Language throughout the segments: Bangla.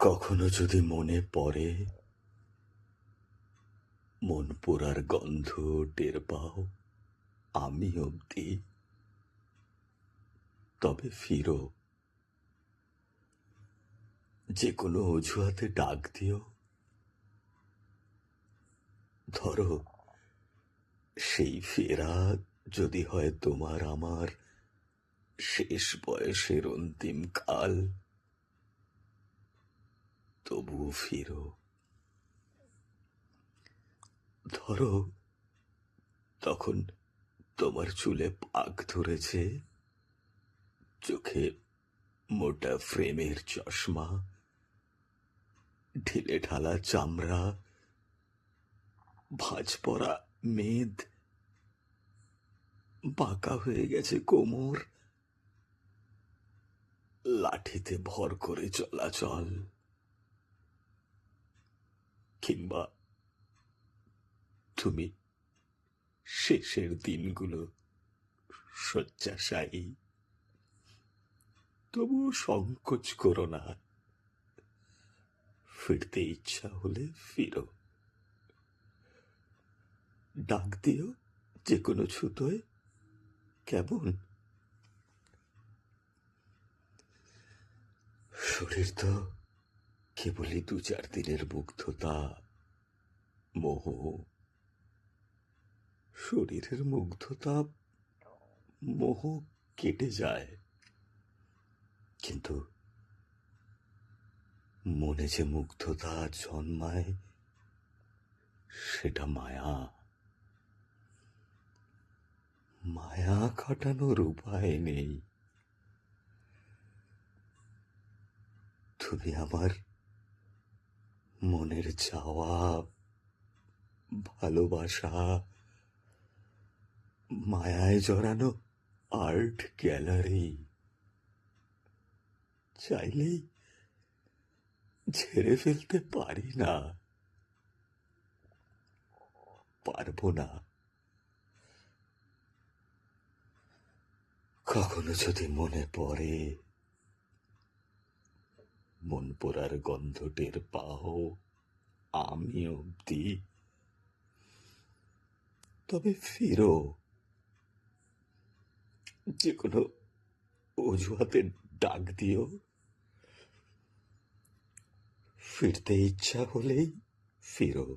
কখনো যদি মনে পড়ে, মন পোড়ার গন্ধ টের পাও আমি অবধি, তবে ফিরো। যে কোনো অজুহাতে ডাক দিও। ধরো, সেই ফেরা যদি হয় তোমার আমার শেষ বয়সের অন্তিম কাল, তবুও ফিরো। ধরো, তখন তোমার চুলে পাক ধরেছে, চোখে মোটা ফ্রেমের চশমা, ঢিলে ঢালা চামড়া, ভাঁজ পড়া মেদ, বাঁকা হয়ে গেছে কোমর, লাঠিতে ভর করে চলাচল। কিংবা তুমি শেষের দিনগুলো শয্যাশায়ী, তবুও সংকোচ করো না। ফিরতে ইচ্ছা হলে ফিরো। ডাক দিও যে কোনো ছুতোয়, কেমন? শরীর তো কেবলই 2-4 দিনের মুগ্ধতা, মোহ। শরীরের মুগ্ধতা, মোহ কেটে যায়, কিন্তু মনে যে মুগ্ধতা জন্মায়, সেটা মায়া। মায়া কাটানোর উপায় নেই। তুমি আমার মনের চাওয়া, ভালোবাসা, মায়ায় জড়ানো আর্ট গ্যালারি। চাইলেই ঝেড়ে ফেলতে পারি না, পারবো না। কখনো যদি মনে পড়ে, মন পোড়ার গন্ধ টের পাও আমি অবধি, তবে ফিরো। যে কোনো অজুহাতে ডাক দিও। ফিরতে ইচ্ছা হলেই ফিরো।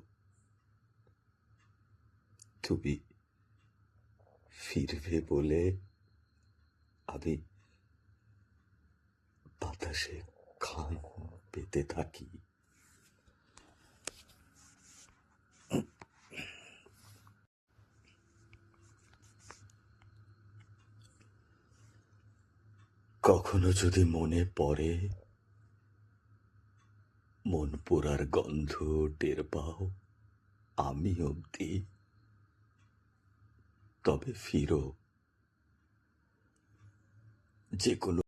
তুমি ফিরবে বলে আমি বাতাসে খান পেতে থাকি। কখনো যদি মনে পড়ে, মন পোড়ার গন্ধ টের পাও আমি অবধি, তবে ফিরো। যে কোনো